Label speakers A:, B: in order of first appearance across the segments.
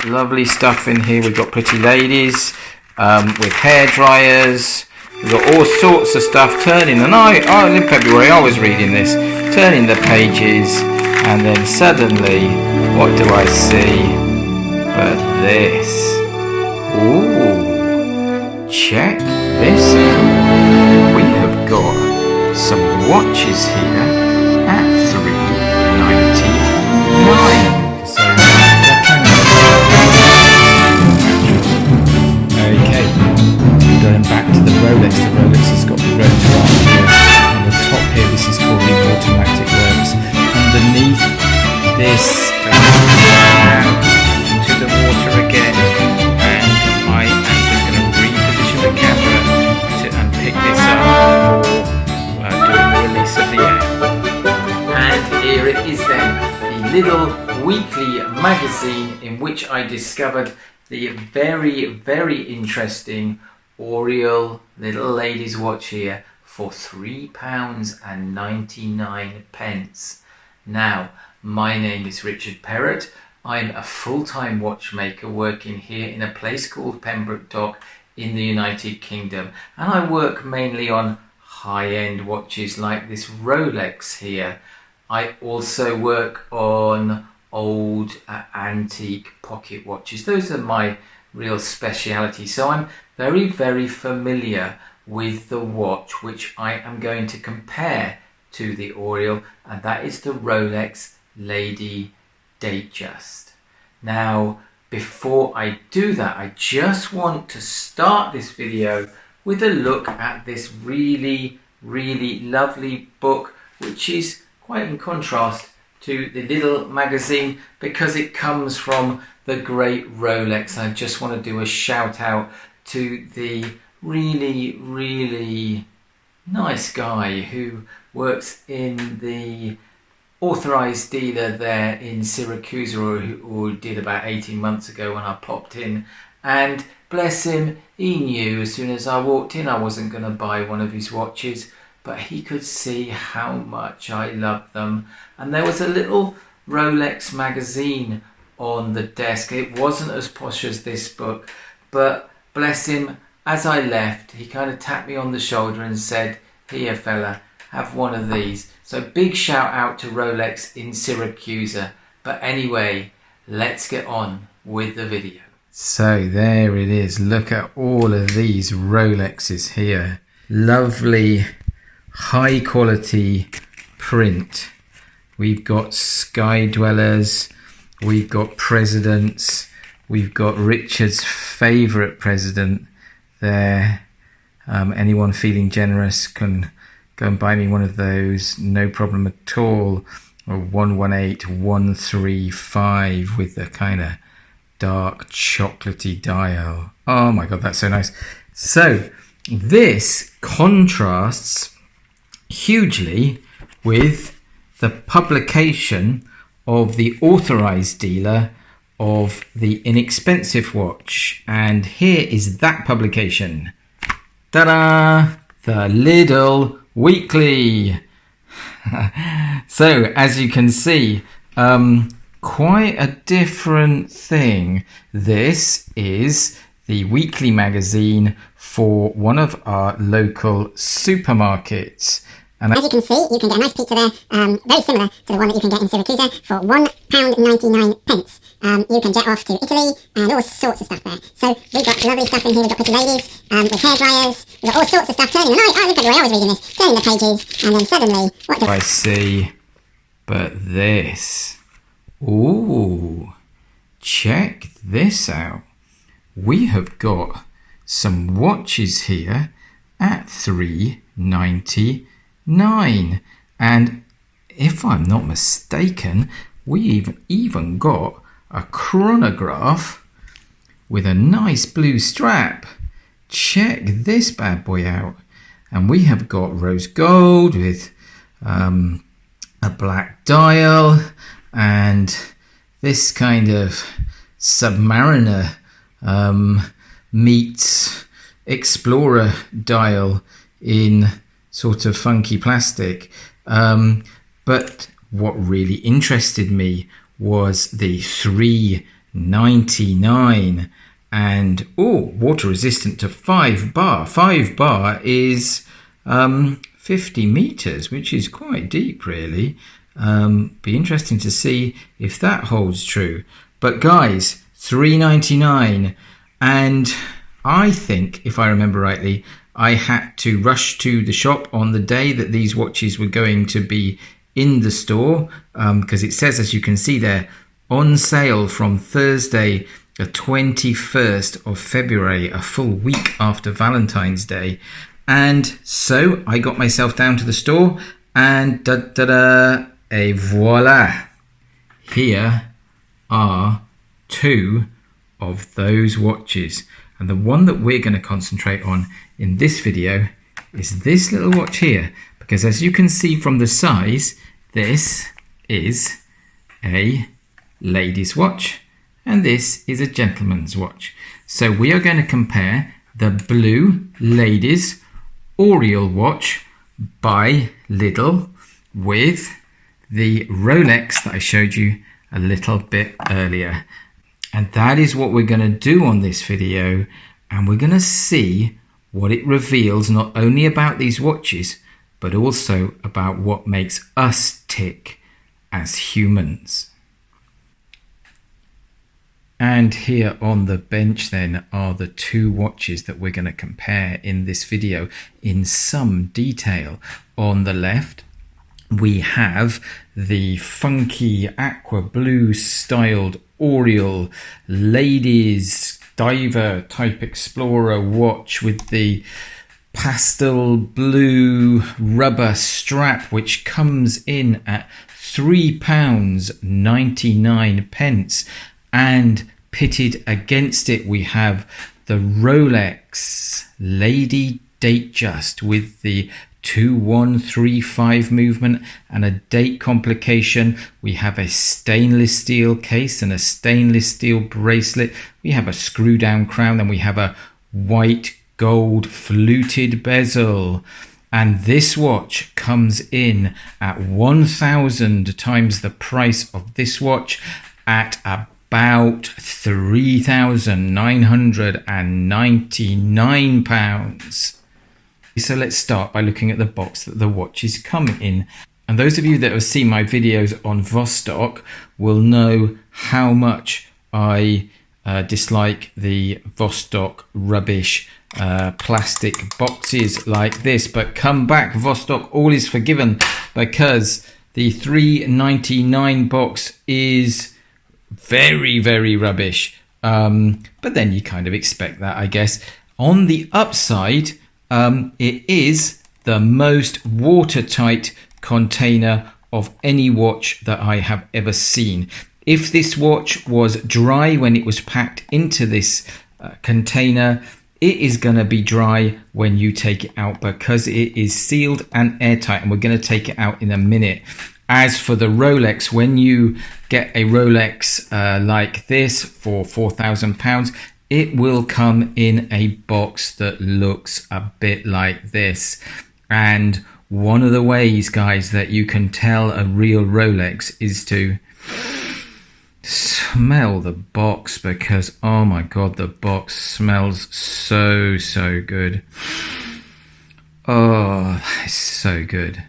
A: lovely stuff in here. We've got pretty ladies with hair dryers. We've got all sorts of stuff turning. And in February I was reading this, turning the pages, and then suddenly, what do I see but this? Ooh, check this out. We have got some watches here at $3.99. Okay, going back to the Rolex. The Rolex has got the Rotor Arm here. On the top here, this is called the automatic works. Underneath this, down to the water again, and I am just going to reposition the camera and pick this up for doing the release of the air. And here it is then, the Lidl weekly magazine in which I discovered the very, very interesting Auriol little lady's watch here for £3.99. Now, my name is Richard Perrett. I'm a full-time watchmaker working here in a place called Pembroke Dock in the United Kingdom, and I work mainly on high-end watches like this Rolex here. I also work on old antique pocket watches. Those are my real speciality. So I'm very, very familiar with the watch which I am going to compare to the Auriol, and that is the Rolex Lady Datejust. Now, before I do that, I just want to start this video with a look at this really, really lovely book, which is quite in contrast to the Lidl magazine because it comes from the great Rolex. I just want to do a shout out to the really, really nice guy who works in the authorized dealer there in Syracuse, or did about 18 months ago when I popped in, and bless him, he knew as soon as I walked in I wasn't going to buy one of his watches, but he could see how much I loved them. And there was a little Rolex magazine on the desk. It wasn't as posh as this book, but bless him, as I left, he kind of tapped me on the shoulder and said, "Here fella, have one of these." So big shout out to Rolex in Syracuse. But anyway, let's get on with the video. So there it is. Look at all of these Rolexes here. Lovely high quality print. We've got Sky Dwellers, we've got Presidents, we've got Richard's favourite president there. Anyone feeling generous can go and buy me one of those, no problem at all. Or 118135 with the kind of dark chocolatey dial. Oh my god, that's so nice. So this contrasts hugely with the publication of the authorized dealer of the inexpensive watch, and here is that publication. Ta-da! The Lidl Weekly. So as you can see, quite a different thing. This is the weekly magazine for one of our local supermarkets. And
B: as you can see, you can get a nice pizza there, very similar to the one that you can get in Syracuse for £1.99. You can jet off to Italy and all sorts of stuff there. So we've got lovely stuff in here. We've got pretty ladies with hair dryers. We've got all sorts of stuff turning. And I look at the way I was reading this, turning the pages, and then suddenly, what do
A: I see but this? Ooh, check this out. We have got some watches here at $3.99, and if I'm not mistaken, we even got a chronograph with a nice blue strap. Check this bad boy out. And we have got rose gold with a black dial, and this kind of Submariner meets Explorer dial in sort of funky plastic. But what really interested me was the $3.99 £4.99. And water resistant to 5 bar. 5 bar is 50 meters, which is quite deep, really. Be interesting to see if that holds true. But guys, £3.99, and I think, if I remember rightly, I had to rush to the shop on the day that these watches were going to be in the store, because it says, as you can see there, on sale from Thursday the 21st of February, a full week after Valentine's Day. And so I got myself down to the store, and et voila, here are 2 of those watches. And the one that we're going to concentrate on in this video is this little watch here, because as you can see from the size, this is a lady's watch and this is a gentleman's watch. So we are going to compare the blue ladies Auriol watch by Lidl with the Rolex that I showed you a little bit earlier. And that is what we're going to do on this video, and we're going to see what it reveals not only about these watches, but also about what makes us tick as humans. And here on the bench then are the 2 watches that we're going to compare in this video in some detail. On the left, we have the funky aqua blue styled Auriol ladies diver type explorer watch with the pastel blue rubber strap, which comes in at £3.99, and pitted against it we have the Rolex Lady Datejust with the 2135 movement and a date complication. We have a stainless steel case and a stainless steel bracelet. We have a screw down crown, and we have a white gold fluted bezel. And this watch comes in at 1,000 times the price of this watch, at about £3,999. So let's start by looking at the box that the watches come in. And those of you that have seen my videos on Vostok will know how much I dislike the Vostok rubbish plastic boxes like this. But come back, Vostok, all is forgiven, because the £3.99 box is very, very rubbish. But then you kind of expect that, I guess. On the upside, it is the most watertight container of any watch that I have ever seen. If this watch was dry when it was packed into this container, it is going to be dry when you take it out, because it is sealed and airtight, and we're going to take it out in a minute. As for the Rolex, when you get a Rolex like this for £4,000, it will come in a box that looks a bit like this. And one of the ways, guys, that you can tell a real Rolex is to smell the box, because oh my god, the box smells so good. Oh, that's so good.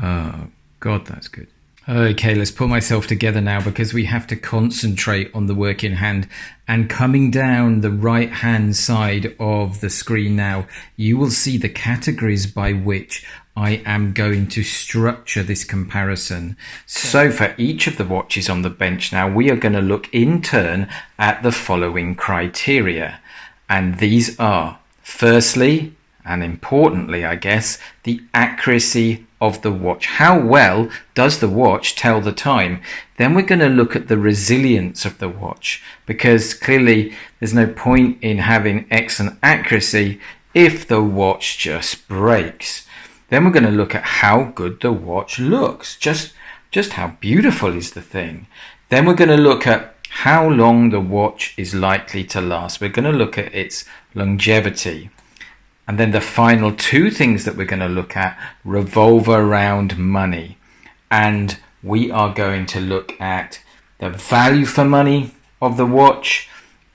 A: Oh god, that's good. Okay, let's pull myself together now, because we have to concentrate on the work in hand. And coming down the right hand side of the screen now, you will see the categories by which I am going to structure this comparison. So for each of the watches on the bench now, we are going to look in turn at the following criteria. And these are, firstly, and importantly, I guess, the accuracy of the watch. How well does the watch tell the time? Then we're going to look at the resilience of the watch, because clearly there's no point in having excellent accuracy if the watch just breaks. Then we're going to look at how good the watch looks. Just how beautiful is the thing. Then we're going to look at how long the watch is likely to last. We're going to look at its longevity. And then the final 2 things that we're going to look at revolve around money. And we are going to look at the value for money of the watch,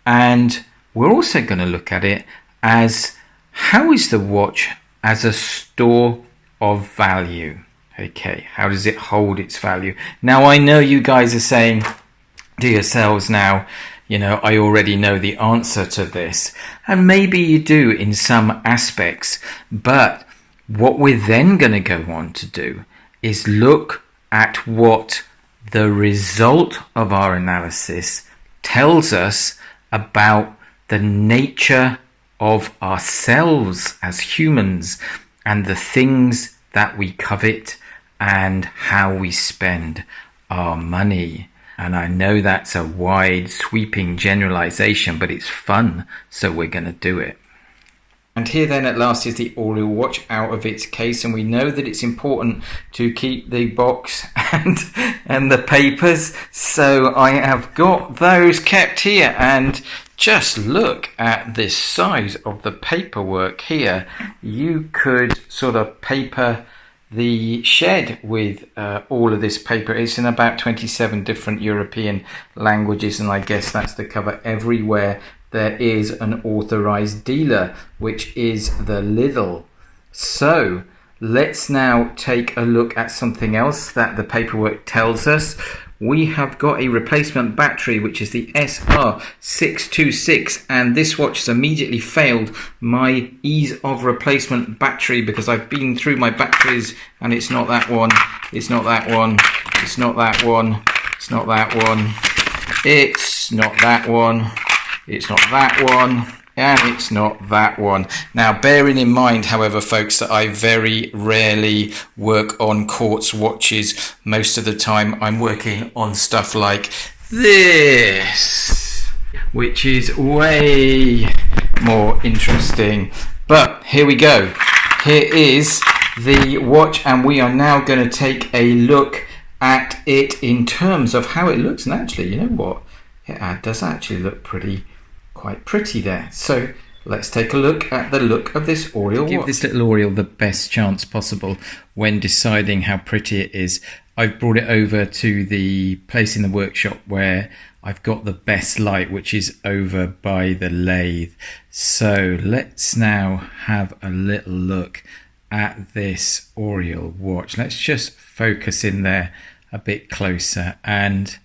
A: and we're also going to look at it as how is the watch as a store of value. Okay, how does it hold its value? Now, I know you guys are saying to yourselves now, you know, I already know the answer to this. And maybe you do in some aspects. But what we're then going to go on to do is look at what the result of our analysis tells us about the nature of ourselves as humans and the things that we covet and how we spend our money. And I know that's a wide sweeping generalization, but it's fun, so we're going to do it. And here then at last is the Auriol watch out of its case, and we know that it's important to keep the box and the papers, so I have got those kept here. And just look at this size of the paperwork here. You could sort of paper the shed with all of this paper. It's in about 27 different European languages, and I guess that's to cover everywhere there is an authorized dealer, which is the Lidl. So let's now take a look at something else that the paperwork tells us. We have got a replacement battery, which is the SR626, and this watch has immediately failed my ease of replacement battery because I've been through my batteries and it's not that one, it's not that one, it's not that one, it's not that one, it's not that one, it's not that one, and it's not that one. Now, bearing in mind, however, folks, that I very rarely work on Quartz watches. Most of the time I'm working on stuff like this, which is way more interesting. But here we go. Here is the watch, and we are now going to take a look at it in terms of how it looks. And actually, you know what? It does actually look quite pretty there. So let's take a look at the look of this Auriol watch. Give this little Auriol the best chance possible when deciding how pretty it is. I've brought it over to the place in the workshop where I've got the best light, which is over by the lathe. So let's now have a little look at this Auriol watch. Let's just focus in there a bit closer, and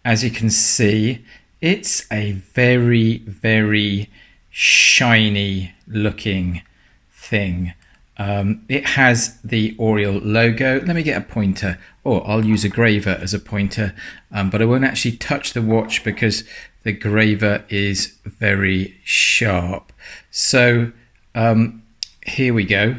A: as you can see, it's a very, very shiny looking thing. It has the Auriol logo. Let me get a pointer, or I'll use a graver as a pointer, but I won't actually touch the watch because the graver is very sharp. So here we go.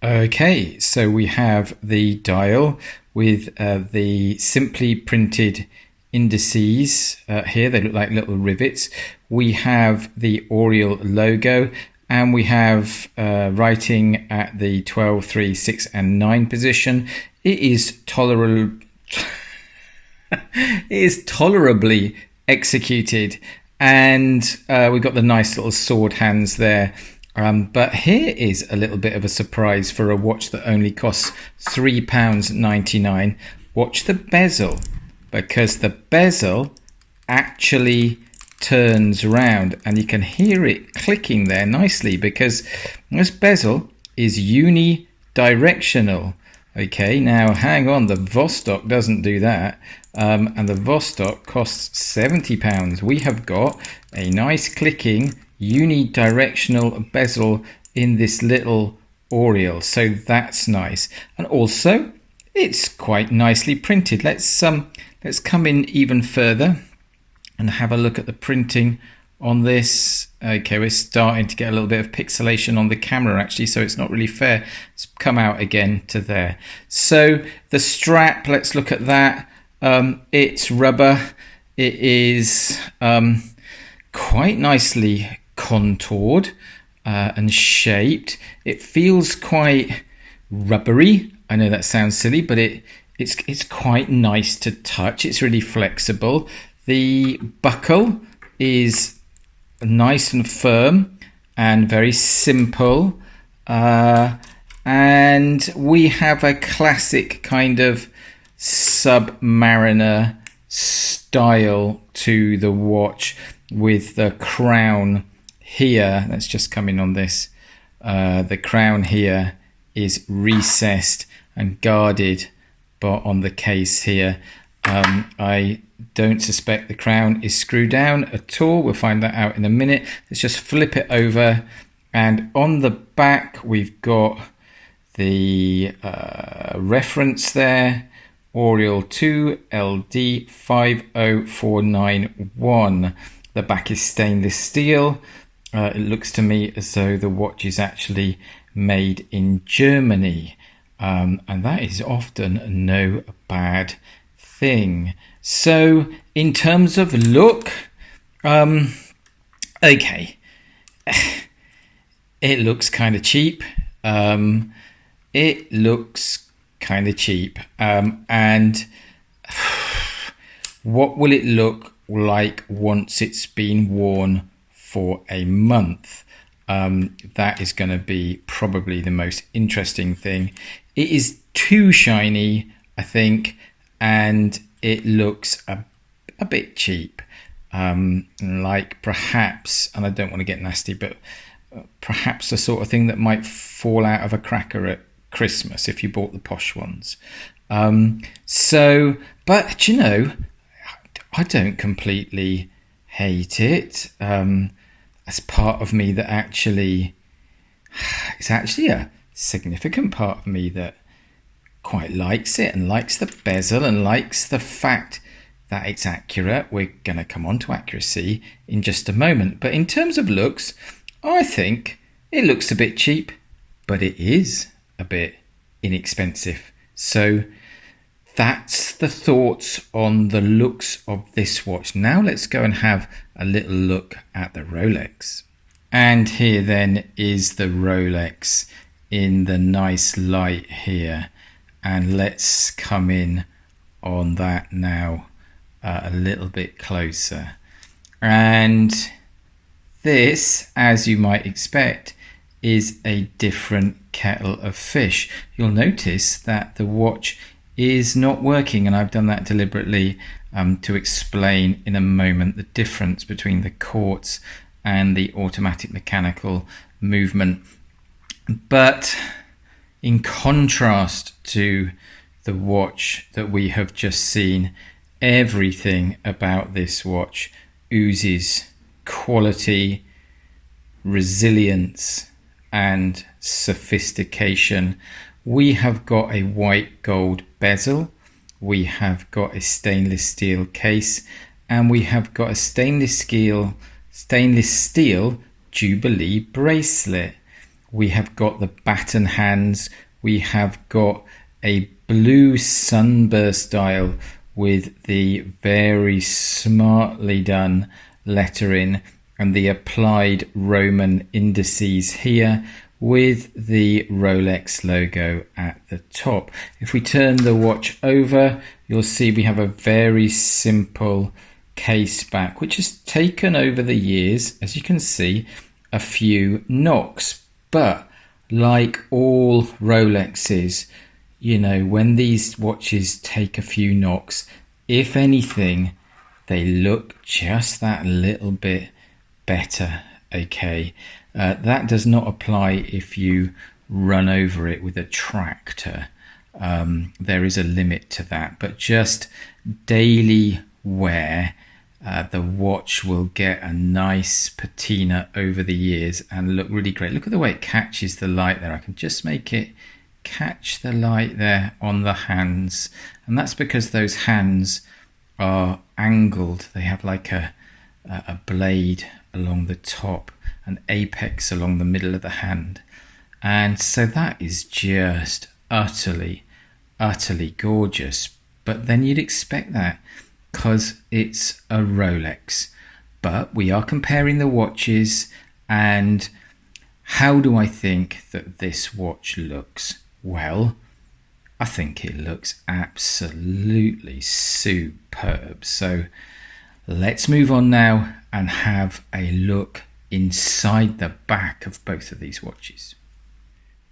A: Okay, so we have the dial with the simply printed indices here. They look like little rivets. We have the Auriol logo, and we have writing at the 12, 3, 6 and 9 position. It is tolerably executed, and we've got the nice little sword hands there. But here is a little bit of a surprise for a watch that only costs £3.99. Watch the bezel, because the bezel actually turns round, and you can hear it clicking there nicely because this bezel is unidirectional. Okay, now hang on, the Vostok doesn't do that, and the Vostok costs £70. We have got a nice clicking unidirectional bezel in this little Auriol, so that's nice. And also it's quite nicely printed. Let's come in even further and have a look at the printing on this. Okay, we're starting to get a little bit of pixelation on the camera actually, so it's not really fair. Let's come out again to there. So the strap, let's look at that. It's rubber. It is quite nicely contoured and shaped. It feels quite rubbery. I know that sounds silly, but it's quite nice to touch. It's really flexible. The buckle is nice and firm and very simple, and we have a classic kind of Submariner style to the watch with the crown here. Let's just come in on this. The crown here is recessed and guarded on the case here. I don't suspect the crown is screwed down at all. We'll find that out in a minute. Let's just flip it over, and on the back we've got the reference there, Auriol 2 LD 50491. The back is stainless steel. It looks to me as though the watch is actually made in Germany, and that is often no bad thing. So in terms of look, okay, it looks kind of cheap. It looks kind of cheap, and what will it look like once it's been worn for a month? That is going to be probably the most interesting thing. It is too shiny, I think, and it looks a bit cheap, like perhaps, and I don't want to get nasty, but perhaps the sort of thing that might fall out of a cracker at Christmas if you bought the posh ones. But you know, I don't completely hate it. As part of me that actually, it's actually a significant part of me that quite likes it and likes the bezel and likes the fact that it's accurate. We're going to come on to accuracy in just a moment. But in terms of looks, I think it looks a bit cheap, but it is a bit inexpensive. So that's the thoughts on the looks of this watch. Now let's go and have a little look at the Rolex. And here then is the Rolex in the nice light here. And let's come in on that now a little bit closer. And this, as you might expect, is a different kettle of fish. You'll notice that the watch is not working, and I've done that deliberately to explain in a moment the difference between the Quartz and the automatic mechanical movement. But in contrast to the watch that we have just seen, everything about this watch oozes quality, resilience, and sophistication. We have got a white gold bezel, we have got a stainless steel case, and we have got a stainless steel Jubilee bracelet. We have got the baton hands, we have got a blue sunburst dial with the very smartly done lettering and the applied Roman indices here with the Rolex logo at the top. If we turn the watch over, you'll see we have a very simple case back, which has taken over the years, as you can see, a few knocks. But like all Rolexes, you know, when these watches take a few knocks, if anything, they look just that little bit better, okay? That does not apply if you run over it with a tractor. There is a limit to that, but just daily wear, the watch will get a nice patina over the years and look really great. Look at the way it catches the light there. I can just make it catch the light there on the hands, and that's because those hands are angled. They have like a blade along the top, an apex along the middle of the hand, and so that is just utterly gorgeous. But then you'd expect that because it's a Rolex. But we are comparing the watches, and how do I think that this watch looks? Well, I think it looks absolutely superb. So let's move on now and have a look inside the back of both of these watches.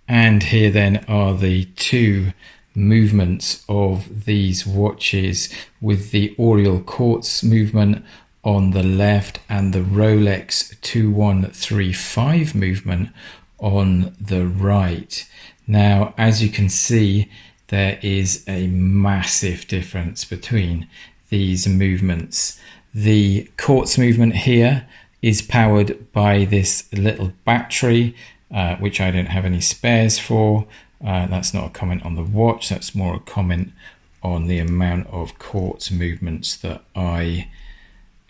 A: And here then are the two movements of these watches, with the Auriol Quartz movement on the left and the Rolex 2135 movement on the right. Now, as you can see, there is a massive difference between these movements. The Quartz movement here is powered by this little battery, which I don't have any spares for. That's not a comment on the watch, that's more a comment on the amount of Quartz movements that I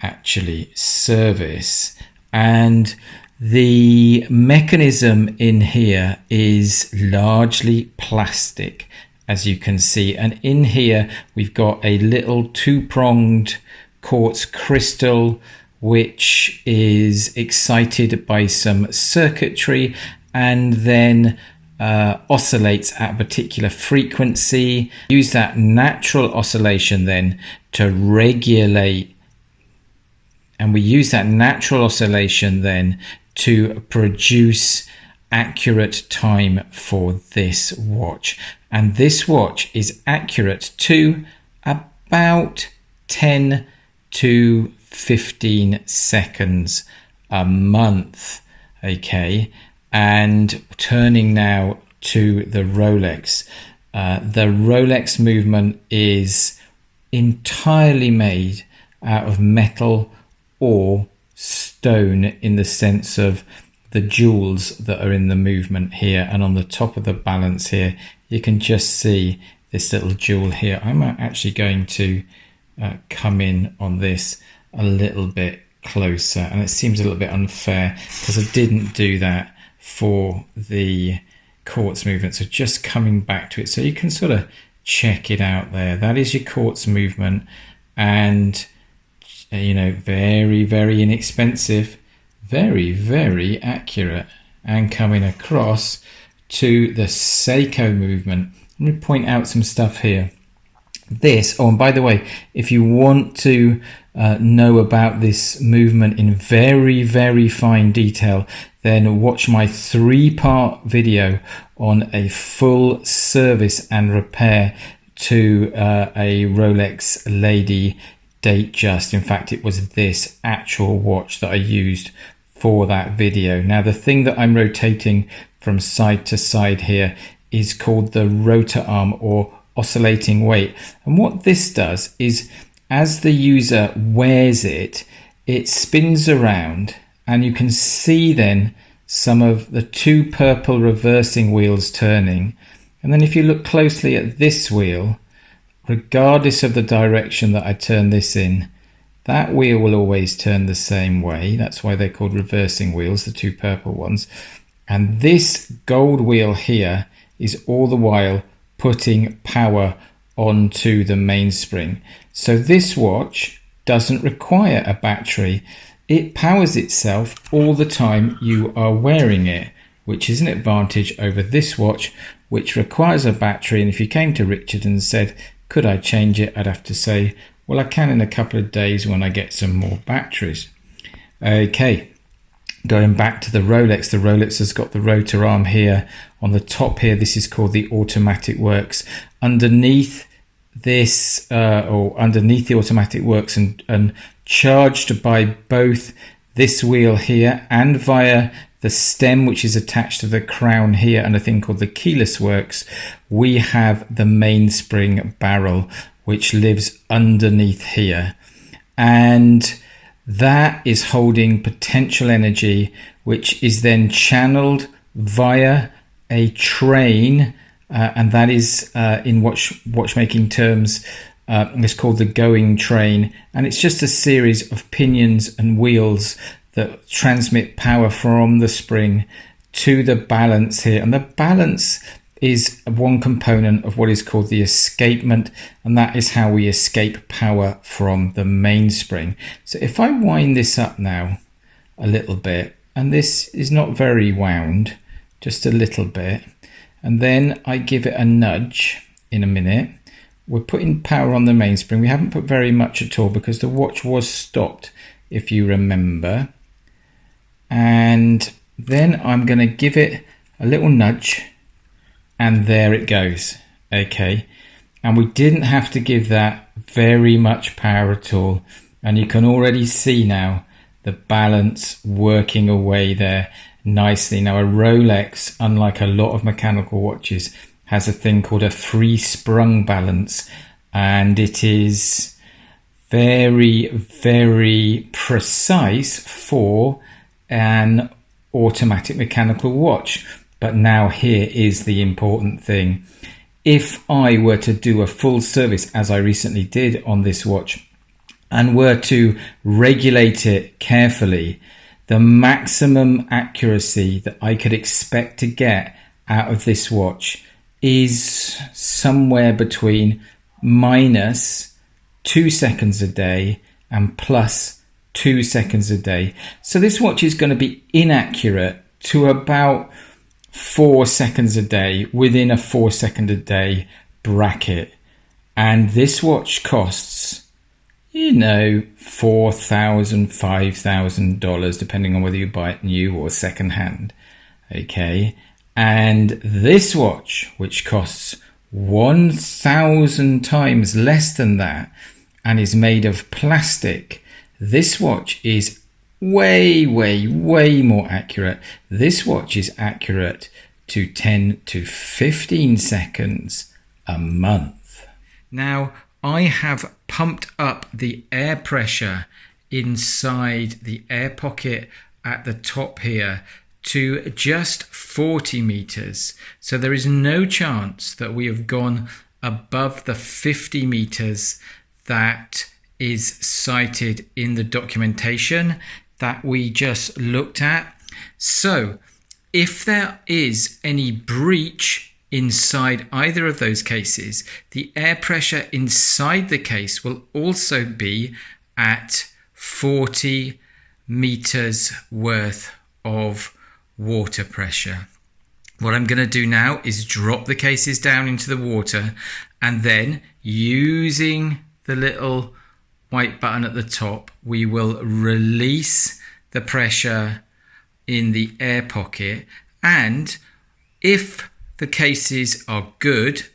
A: actually service. And the mechanism in here is largely plastic, as you can see, and in here we've got a little two-pronged quartz crystal which is excited by some circuitry and then oscillates at a particular frequency. Use that natural oscillation then to regulate, and we use that natural oscillation then to produce accurate time for this watch. And this watch is accurate to about 10 to 15 seconds a month. Okay, and turning now to the Rolex. The Rolex movement is entirely made out of metal or stone, in the sense of the jewels that are in the movement here. And on the top of the balance here, you can just see this little jewel here. I'm actually going to come in on this a little bit closer, and it seems a little bit unfair because I didn't do that for the Quartz movement. So just coming back to it so you can sort of check it out there. That is your Quartz movement, and you know, very, very inexpensive, very, very accurate. And coming across to the Seiko movement, let me point out some stuff here. This, oh, and by the way, if you want to know about this movement in very, very fine detail, then watch my 3-part video on a full service and repair to a Rolex Lady Datejust. In fact, it was this actual watch that I used for that video. Now, the thing that I'm rotating from side to side here is called the Rotor Arm, or oscillating weight. And what this does is, as the user wears it, it spins around, and you can see then some of the 2 purple reversing wheels turning. And then if you look closely at this wheel, regardless of the direction that I turn this in, that wheel will always turn the same way. That's why they're called reversing wheels, the 2 purple ones. And this gold wheel here is all the while putting power onto the mainspring. So this watch doesn't require a battery. It powers itself all the time you are wearing it, which is an advantage over this watch, which requires a battery. And if you came to Richard and said, could I change it? I'd have to say, well, I can in a couple of days when I get some more batteries. Okay, going back to the Rolex has got the Rotor Arm here on the top here. This is called the automatic works. Underneath this, or underneath the automatic works, and charged by both this wheel here and via the stem, which is attached to the crown here, and a thing called the keyless works, we have the mainspring barrel, which lives underneath here. And that is holding potential energy, which is then channeled via a train, and that is in watchmaking terms, it's called the going train. And it's just a series of pinions and wheels that transmit power from the spring to the balance here. And the balance is one component of what is called the escapement, and that is how we escape power from the mainspring. So if I wind this up now a little bit, and this is not very wound, just a little bit, and then I give it a nudge in a minute, we're putting power on the mainspring. We haven't put very much at all because the watch was stopped, if you remember. And then I'm going to give it a little nudge, and there it goes. okay, and we didn't have to give that very much power at all, and you can already see now the balance working away there nicely. Now a Rolex, unlike a lot of mechanical watches, has a thing called a free sprung balance, and it is very, very precise for an automatic mechanical watch. But now here is the important thing. If I were to do a full service, as I recently did on this watch, and were to regulate it carefully, the maximum accuracy that I could expect to get out of this watch is somewhere between minus 2 seconds a day and plus 2 seconds a day. So this watch is going to be inaccurate to about 4 seconds a day, within a 4 second a day bracket. And this watch costs, you know, $4,000, $5,000, depending on whether you buy it new or second hand. Okay. And this watch, which costs 1,000 times less than that and is made of plastic, this watch is way, way, way more accurate. This watch is accurate to 10 to 15 seconds a month. Now, I have pumped up the air pressure inside the air pocket at the top here to just 40 meters. So there is no chance that we have gone above the 50 meters that is cited in the documentation that we just looked at. So if there is any breach inside either of those cases, the air pressure inside the case will also be at 40 meters worth of water pressure. What I'm going to do now is drop the cases down into the water, and then using the little white button at the top, we will release the pressure in the air pocket. And if the cases are good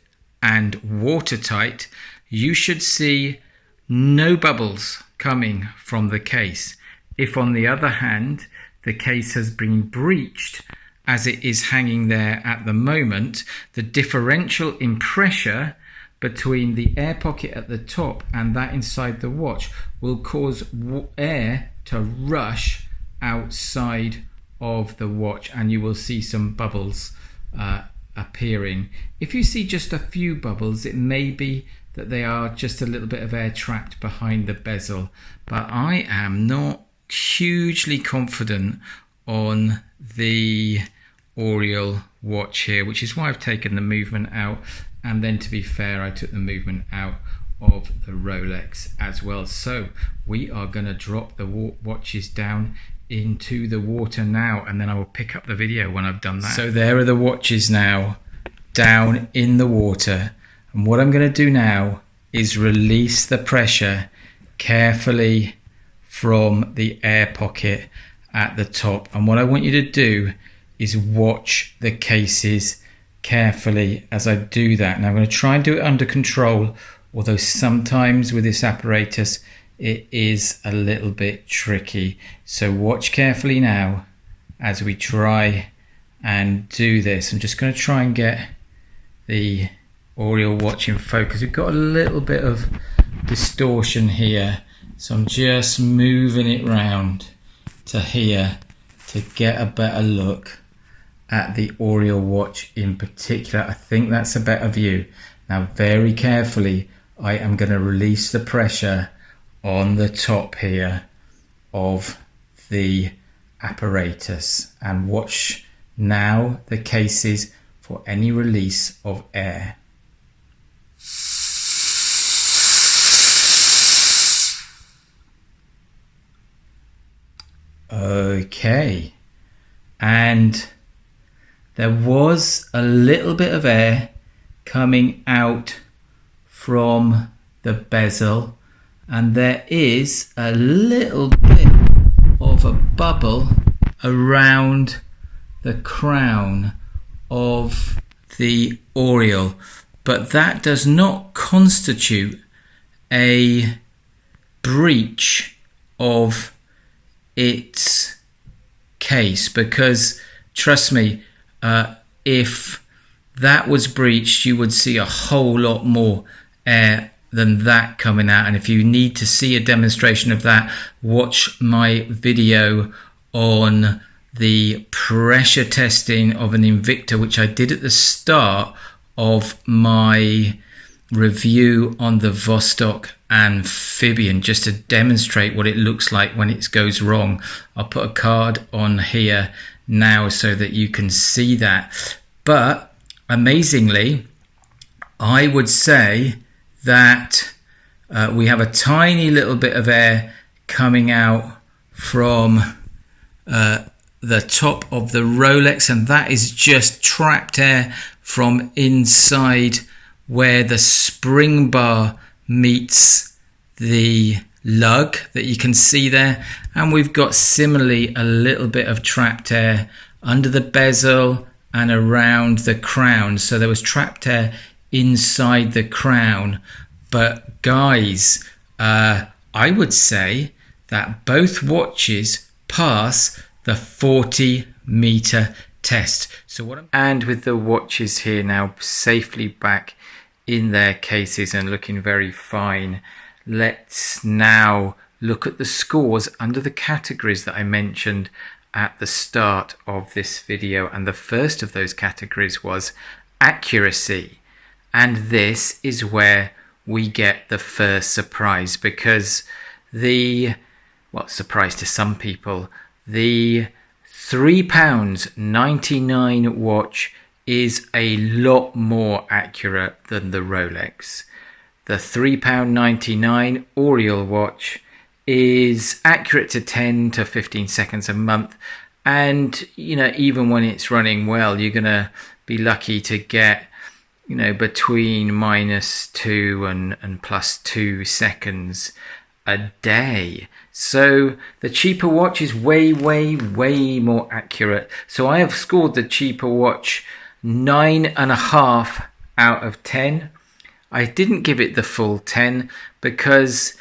A: and watertight, you should see no bubbles coming from the case. If on the other hand, the case has been breached as it is hanging there at the moment, the differential in pressure between the air pocket at the top and that inside the watch will cause air to rush outside of the watch, and you will see some bubbles appearing. If you see just a few bubbles, it may be that they are just a little bit of air trapped behind the bezel, but I am not hugely confident on the Auriol watch here, which is why I've taken the movement out. And then, to be fair, I took the movement out of the Rolex as well. So we are going to drop the watches down into the water now, and then I will pick up the video when I've done that. So there are the watches now down in the water, and what I'm going to do now is release the pressure carefully from the air pocket at the top. And what I want you to do is watch the cases carefully as I do that. Now I'm going to try and do it under control, although sometimes with this apparatus it is a little bit tricky. So watch carefully now as we try and do this. I'm just going to try and get the Auriol watch in focus. We've got a little bit of distortion here, so I'm just moving it round to here to get a better look at the Auriol watch in particular. I think that's a better view. Now very carefully I am going to release the pressure on the top here of the apparatus, and watch now the cases for any release of air. Okay, and there was a little bit of air coming out from the bezel, and there is a little bit of a bubble around the crown of the Auriol. but that does not constitute a breach of its case, because trust me, if that was breached, you would see a whole lot more air than that coming out. And if you need to see a demonstration of that, watch my video on the pressure testing of an Invicta, which I did at the start of my review on the Vostok Amphibian, just to demonstrate what it looks like when it goes wrong. I'll put a card on here now so that you can see that. But amazingly, I would say that we have a tiny little bit of air coming out from the top of the Rolex, and that is just trapped air from inside where the spring bar meets the lug that you can see there. And we've got similarly a little bit of trapped air under the bezel and around the crown. So there was trapped air inside the crown. But guys, I would say that both watches pass the 40-meter test. And with the watches here now safely back in their cases and looking very fine, let's now look at the scores under the categories that I mentioned at the start of this video. And the first of those categories was accuracy. And this is where we get the first surprise, because surprise to some people, the £3.99 watch is a lot more accurate than the Rolex. The £3.99 Auriol watch is accurate to 10 to 15 seconds a month. And, even when it's running well, you're going to be lucky to get, between -2 and +2 seconds a day. So the cheaper watch is way, way, way more accurate. So I have scored the cheaper watch 9.5 out of 10. I didn't give it the full 10 because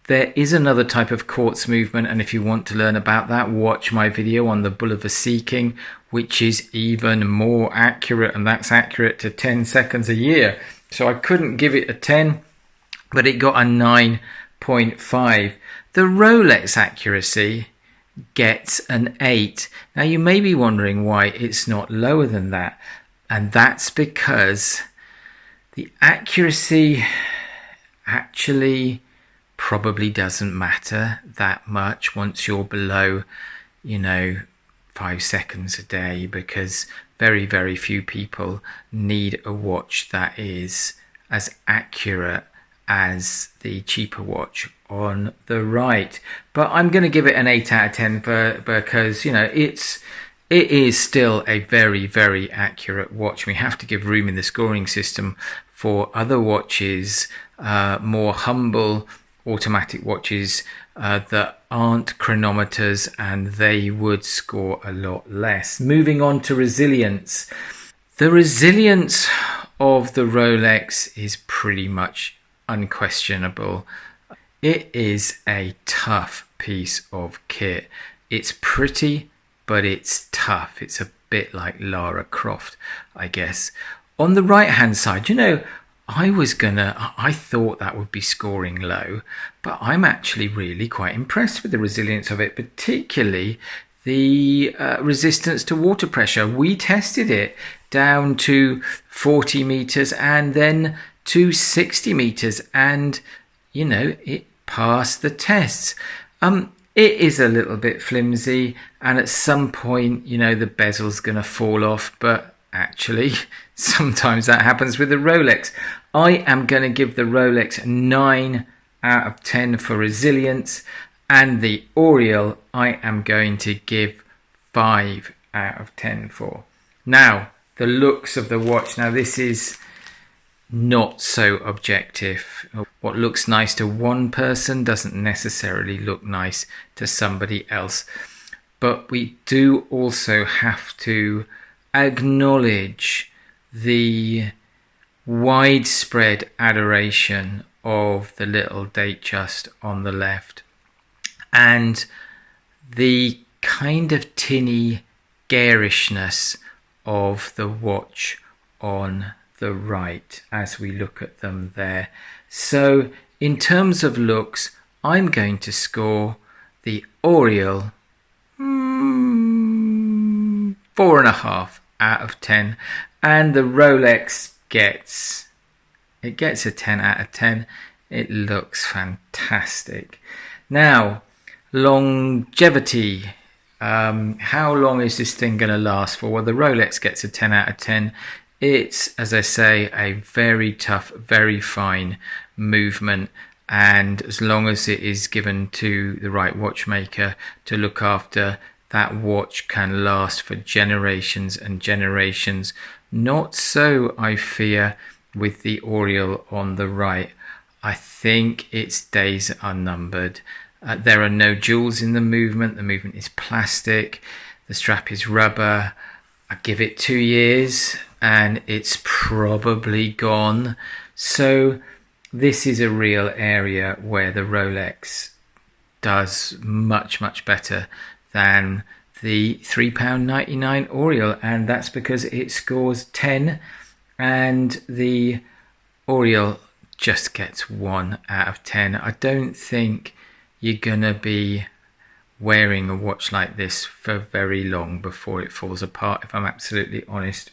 A: there is another type of quartz movement, and if you want to learn about that, watch my video on the Boulevard Seeking, which is even more accurate, and that's accurate to 10 seconds a year. So I couldn't give it a 10, but it got a 9.5. The Rolex accuracy gets an 8. Now you may be wondering why it's not lower than that, and that's because the accuracy actually probably doesn't matter that much once you're below 5 seconds a day, because very, very few people need a watch that is as accurate as the cheaper watch on the right. But I'm going to give it an 8 out of 10 because it is still a very, very accurate watch. We have to give room in the scoring system for other watches, more humble automatic watches that aren't chronometers, and they would score a lot less. Moving on to resilience. The resilience of the Rolex is pretty much unquestionable. It is a tough piece of kit. It's pretty, but it's tough. It's a bit like Lara Croft, I guess. On the right hand side, I thought that would be scoring low, but I'm actually really quite impressed with the resilience of it, particularly the resistance to water pressure. We tested it down to 40 meters and then to 60 meters, and it passed the tests. It is a little bit flimsy, and at some point the bezel's going to fall off, but actually sometimes that happens with the Rolex. I am going to give the Rolex 9 out of 10 for resilience, and the Auriol I am going to give 5 out of 10 for. Now, the looks of the watch. Now, this is not so objective. What looks nice to one person doesn't necessarily look nice to somebody else. But we do also have to acknowledge the widespread adoration of the little Datejust on the left, and the kind of tinny garishness of the watch on the right as we look at them there. So in terms of looks, I'm going to score the Auriol 4.5 out of 10, and the Rolex gets a 10 out of 10. It looks fantastic. Now, longevity. How long is this thing going to last for? Well, the Rolex gets a 10 out of 10. It's, as I say, a very tough, very fine movement, and as long as it is given to the right watchmaker to look after, that watch can last for generations and generations. Not so, I fear, with the Auriol on the right. I think its days are numbered. There are no jewels in the movement. The movement is plastic. The strap is rubber. I give it 2 years and it's probably gone. So this is a real area where the Rolex does much, much better than the £3.99 Auriol, and that's because it scores 10 and the Auriol just gets 1 out of 10. I don't think you're gonna be wearing a watch like this for very long before it falls apart, if I'm absolutely honest.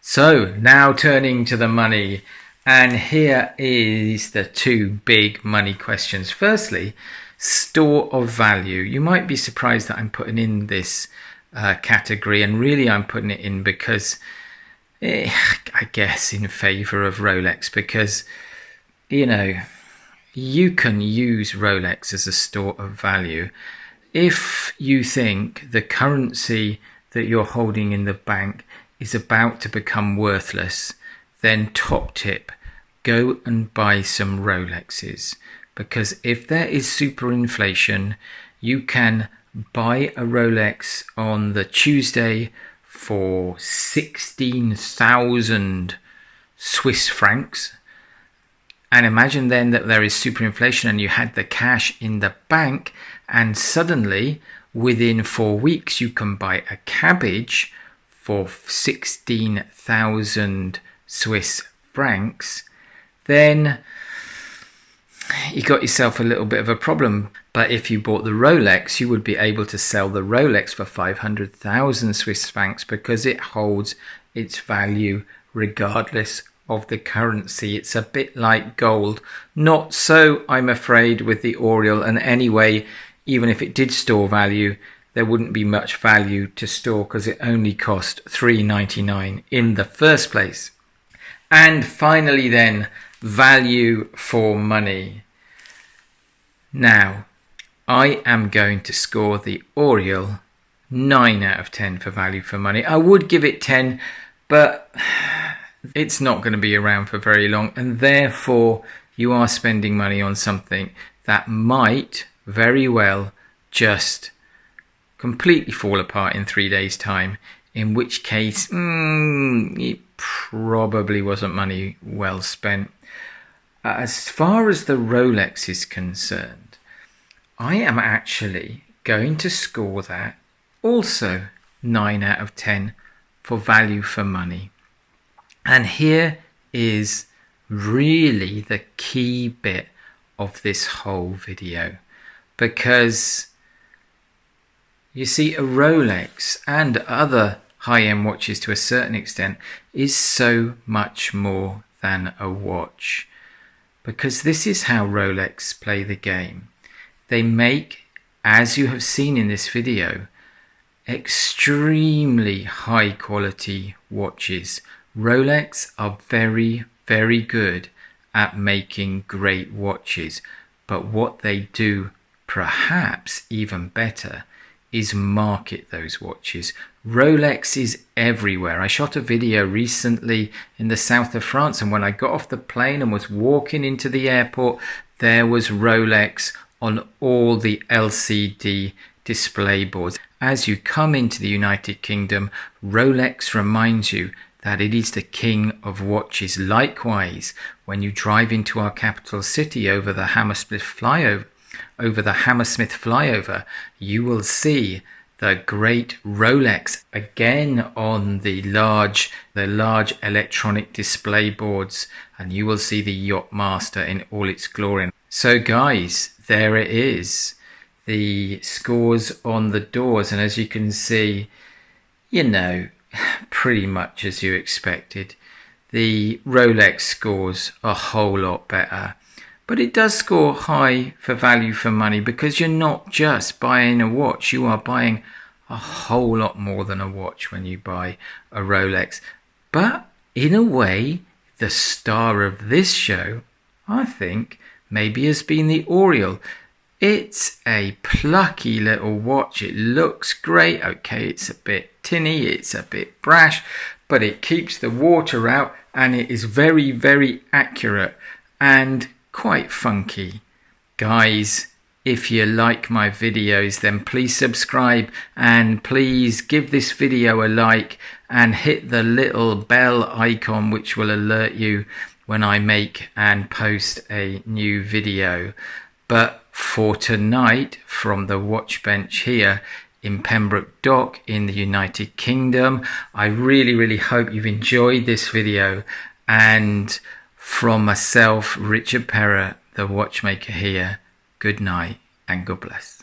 A: So now turning to the money, and here is the two big money questions. Firstly, store of value. You might be surprised that I'm putting in this category, and really I'm putting it in because I guess in favor of Rolex, because you know, you can use Rolex as a store of value. If you think the currency that you're holding in the bank is about to become worthless, then top tip, go and buy some Rolexes. Because if there is superinflation, you can buy a Rolex on the Tuesday for 16,000 Swiss francs. And imagine then that there is superinflation and you had the cash in the bank, and suddenly within 4 weeks you can buy a cabbage for 16,000 Swiss francs, then you got yourself a little bit of a problem. But if you bought the Rolex, you would be able to sell the Rolex for 500,000 Swiss francs because it holds its value regardless of the currency. It's a bit like gold. Not so, I'm afraid, with the Auriol, and anyway, even if it did store value, there wouldn't be much value to store because it only cost $3.99 in the first place. And finally then, value for money. Now, I am going to score the Auriol 9 out of 10 for value for money. I would give it 10, but it's not going to be around for very long, and therefore you are spending money on something that might very well just completely fall apart in 3 days' time, in which case it probably wasn't money well spent. As far as the Rolex is concerned, I am actually going to score that also 9 out of 10 for value for money. And here is really the key bit of this whole video, because you see, a Rolex and other high-end watches to a certain extent is so much more than a watch, because this is how Rolex play the game. They make, as you have seen in this video, extremely high quality watches. Rolex are very, very good at making great watches, but what they do perhaps even better is market those watches. Rolex is everywhere. I shot a video recently in the south of France, and when I got off the plane and was walking into the airport, there was Rolex on all the LCD display boards. As you come into the United Kingdom, Rolex reminds you that it is the king of watches. Likewise, when you drive into our capital city over the Hammersmith flyover, you will see the great Rolex again on the large electronic display boards, and you will see the Yachtmaster in all its glory. So guys, there it is, the scores on the doors, and as you can see, pretty much as you expected. The Rolex scores a whole lot better, but it does score high for value for money, because you're not just buying a watch, you are buying a whole lot more than a watch when you buy a Rolex. But in a way, the star of this show, I think, maybe has been the Auriol. It's a plucky little watch. It looks great. Okay, it's a bit tinny, it's a bit brash, but it keeps the water out, and it is very, very accurate and quite funky. Guys, if you like my videos, then please subscribe, and please give this video a like and hit the little bell icon, which will alert you when I make and post a new video. But for tonight, from the watch bench here in Pembroke Dock in the United Kingdom, I really hope you've enjoyed this video. And from myself, Richard Perrett, the watchmaker here, good night and God bless.